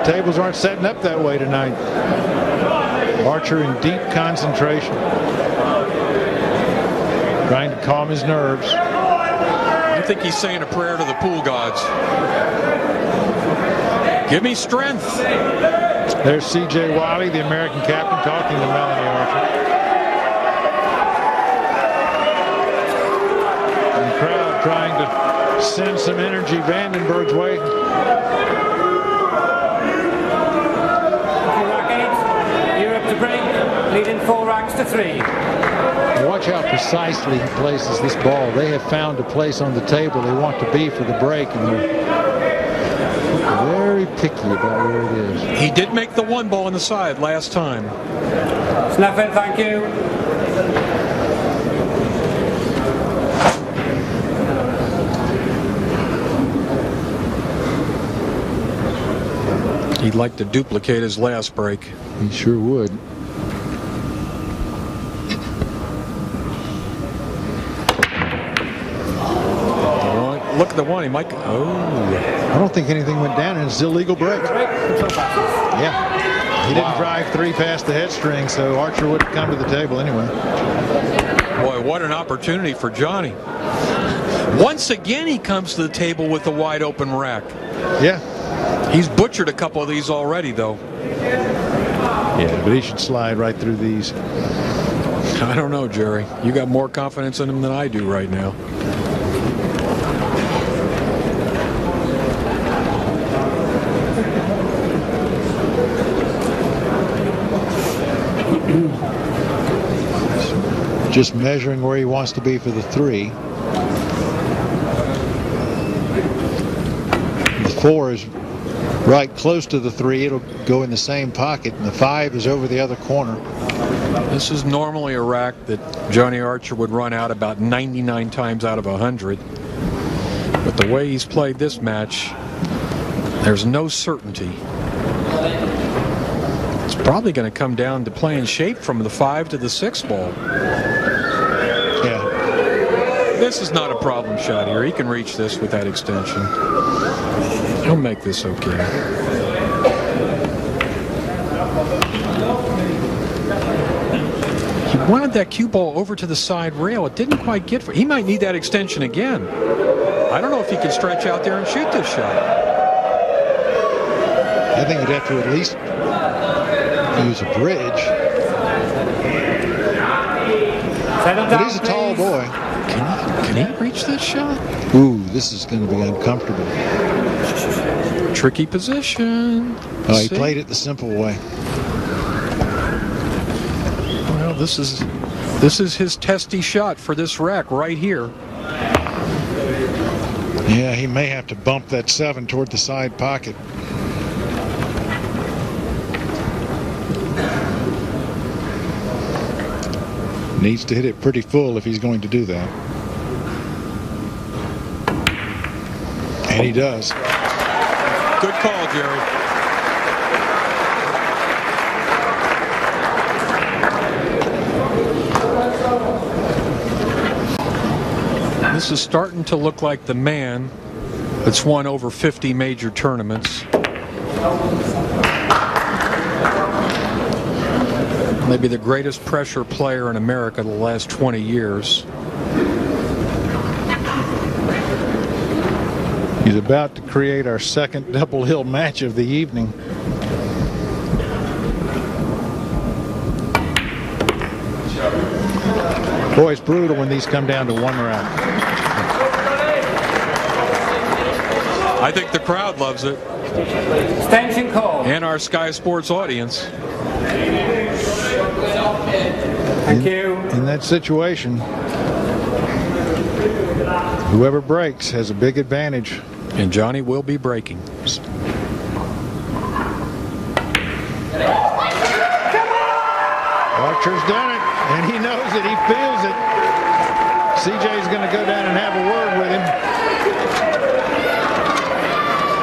Tables aren't setting up that way tonight. Archer in deep concentration, trying to calm his nerves. I think he's saying a prayer to the pool gods. Give me strength. There's C.J. Wiley, the American captain, talking to Melanie Archer. And the crowd trying to send some energy Vandenberg's way. Europe to break, leading 4 racks to 3. Watch how precisely he places this ball. They have found a place on the table they want to be for the break, and they're very picky about where it is. He did make the 1 ball on the side last time. Snap it, thank you. He'd like to duplicate his last break. He sure would. Look at the one. He might. Oh. I don't think anything went down, and it's still legal break. Yeah. He didn't drive 3 past the head string, so Archer would have come to the table anyway. Boy, what an opportunity for Johnny. Once again, he comes to the table with a wide open rack. Yeah. He's butchered a couple of these already, though. Yeah, but he should slide right through these. I don't know, Jerry. You got more confidence in him than I do right now. Just measuring where he wants to be for the 3. The 4 is right close to the 3. It'll go in the same pocket, and the 5 is over the other corner. This is normally a rack that Johnny Archer would run out about 99 times out of 100. But the way he's played this match, there's no certainty. It's probably going to come down to playing shape from the 5 to the 6 ball. Yeah. This is not a problem shot here. He can reach this with that extension. He'll make this okay. He wanted that cue ball over to the side rail. It didn't quite get for. He might need that extension again. I don't know if he can stretch out there and shoot this shot. I think you'd have to at least use a bridge. But he's a tall boy. Can he reach this shot? Ooh, this is going to be uncomfortable. Tricky position. Oh, he played it the simple way. Well, this is his testy shot for this rack right here. Yeah, he may have to bump that 7 toward the side pocket. Needs to hit it pretty full if he's going to do that. And he does. Good call, Jerry. This is starting to look like the man that's won over 50 major tournaments. Maybe the greatest pressure player in America the last 20 years. He's about to create our second double hill match of the evening. Boy, it's brutal when these come down to 1 rack. I think the crowd loves it. Extension call. And our Sky Sports audience. Thank you. In that situation, whoever breaks has a big advantage. And Johnny will be breaking. Archer's done it, and he knows it. He feels it. CJ's going to go down and have a word with him.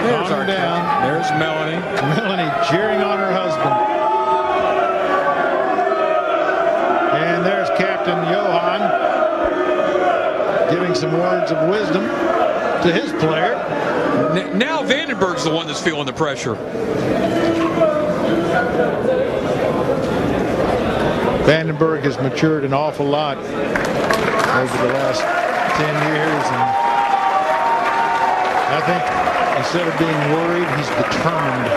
There's our down. There's Melanie. Melanie cheering on her husband. And there's Captain Johan giving some words of wisdom to his player. Now Vandenberg's the one that's feeling the pressure. Vandenberg has matured an awful lot over the last 10 years, and I think instead of being worried, he's determined.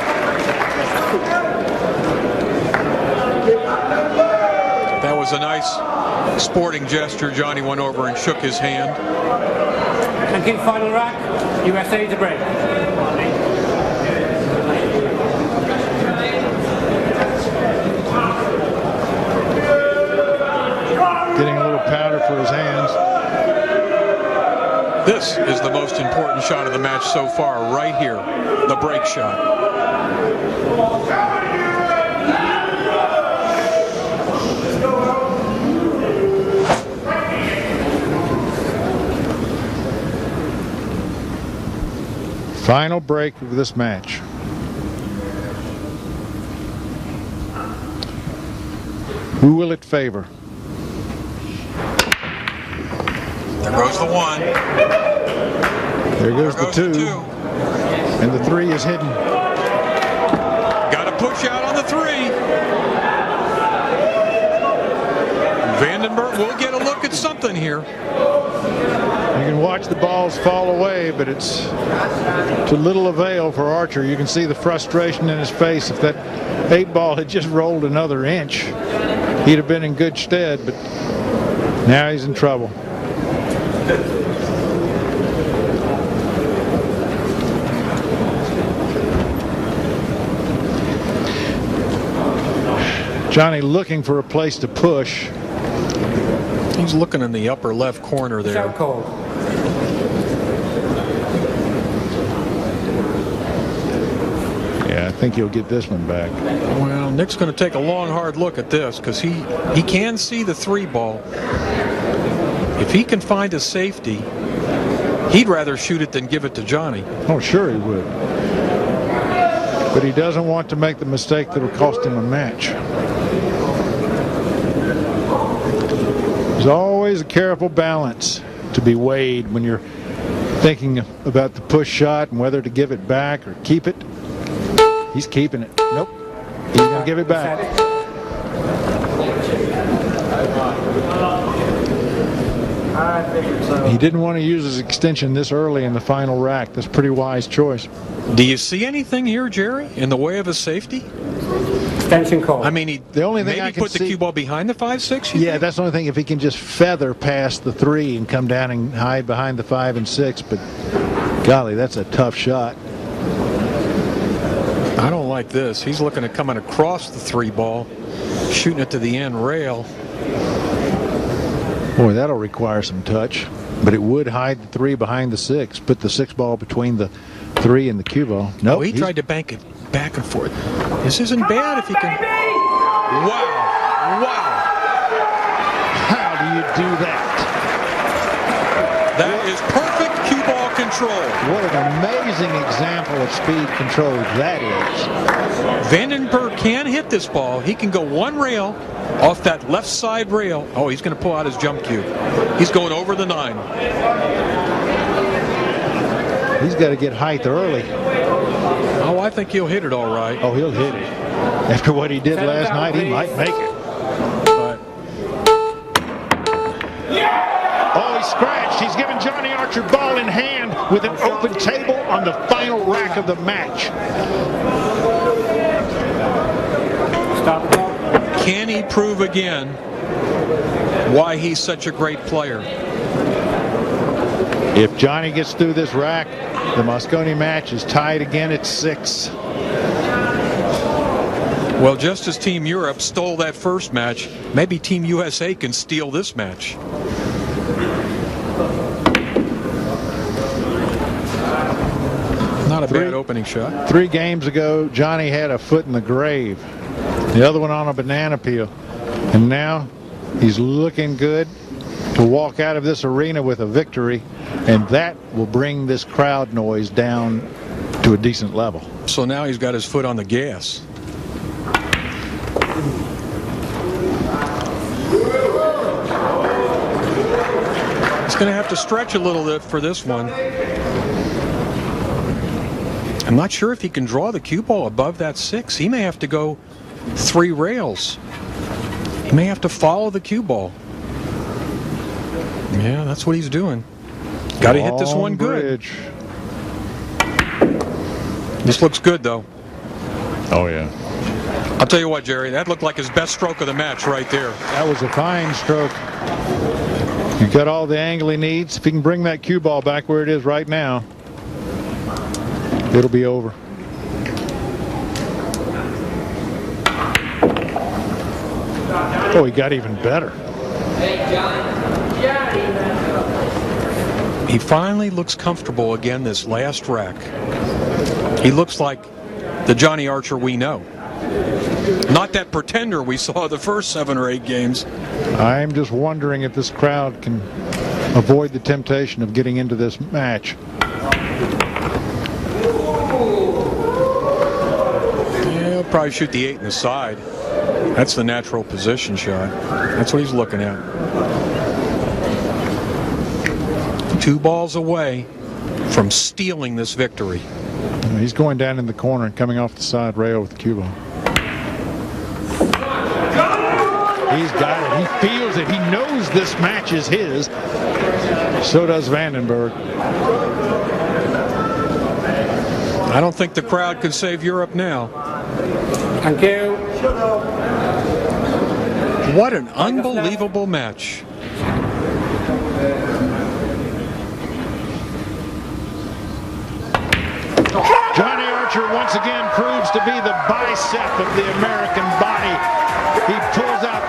That was a nice sporting gesture. Johnny went over and shook his hand. Thank you. Final rack. USA to break. Getting a little powder for his hands. This is the most important shot of the match so far, right here, the break shot. Final break of this match. Who will it favor? There goes the 1. There goes the 2. And the 3 is hidden. Got to push out on the 3. Vandenberg will get a look at something here. You can watch the balls fall away, but it's to little avail for Archer. You can see the frustration in his face. If that 8 ball had just rolled another inch, he'd have been in good stead, but now he's in trouble. Johnny looking for a place to push. He's looking in the upper left corner there. Yeah, I think he'll get this one back. Well, Nick's going to take a long, hard look at this because he can see the 3 ball. If he can find a safety, he'd rather shoot it than give it to Johnny. Oh, sure he would. But he doesn't want to make the mistake that'll cost him a match. There's always a careful balance to be weighed when you're thinking about the push shot and whether to give it back or keep it. He's keeping it. Nope. He's going to give it back. He didn't want to use his extension this early in the final rack. That's a pretty wise choice. Do you see anything here, Jerry, in the way of a safety? Extension call. I mean, the only thing maybe I can put the cue ball behind the 5-6? Yeah, that's the only thing. If he can just feather past the 3 and come down and hide behind the 5 and 6, but golly, that's a tough shot. I don't like this. He's looking at coming across the 3 ball, shooting it to the end rail. Boy, that'll require some touch, but it would hide the 3 behind the 6. Put the 6 ball between the 3 and the cue ball. No, he tried to bank it back and forth. This isn't bad if he can. Wow! Wow! How do you do that? That is perfect cue ball control. What an amazing example of speed control that is. Vandenberg can hit this ball. He can go 1 rail off that left side rail. Oh, he's going to pull out his jump cue. He's going over the 9. He's got to get height early. Oh, I think he'll hit it all right. Oh, he'll hit it. After what he did last night, he might make it. But oh, he scratched. He's giving Johnny Archer ball in hand with an open table on the final rack of the match. Stop the ball. Can he prove again why he's such a great player? If Johnny gets through this rack, the Mosconi match is tied again at 6. Well, just as Team Europe stole that first match, maybe Team USA can steal this match. Not a bad opening shot. 3 games ago, Johnny had a foot in the grave. The other one on a banana peel. And now he's looking good to walk out of this arena with a victory, and that will bring this crowd noise down to a decent level. So now he's got his foot on the gas. He's going to have to stretch a little bit for this one. I'm not sure if he can draw the cue ball above that 6. He may have to go 3 rails. He may have to follow the cue ball. Yeah, that's what he's doing. Got to hit this one good. This looks good, though. Oh, yeah. I'll tell you what, Jerry, that looked like his best stroke of the match right there. That was a fine stroke. He's got all the angle he needs. If he can bring that cue ball back where it is right now, it'll be over. Oh, he got even better. He finally looks comfortable again this last rack. He looks like the Johnny Archer we know. Not that pretender we saw the first 7 or 8 games. I'm just wondering if this crowd can avoid the temptation of getting into this match. Yeah, he'll probably shoot the 8 in the side. That's the natural position shot. That's what he's looking at. 2 balls away from stealing this victory. He's going down in the corner and coming off the side rail with the cue ball. He's got it. He feels it. He knows this match is his. So does Vandenberg. I don't think the crowd could save Europe now. Thank you. What an unbelievable match. Johnny Archer once again proves to be the bicep of the American body. He pulls out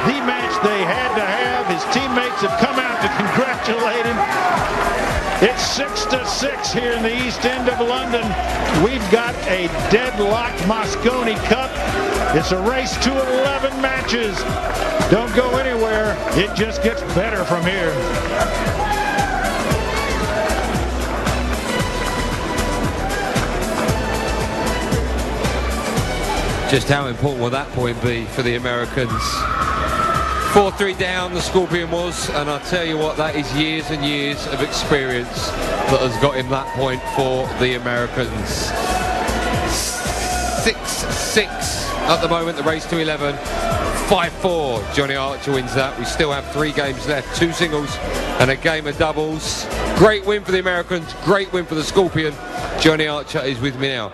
the match they had to have. His teammates have come out to congratulate him. It's 6-6 here in the East End of London. We've got a deadlock Mosconi Cup. It's a race to 11 matches. Don't go anywhere. It just gets better from here. Just how important will that point be for the Americans? 4-3 down the Scorpion was, and I'll tell you what, that is years and years of experience that has got him that point for the Americans. 6-6 at the moment, the race to 11. 5-4, Johnny Archer wins that. We still have 3 games left, 2 singles and a game of doubles. Great win for the Americans, great win for the Scorpion. Johnny Archer is with me now.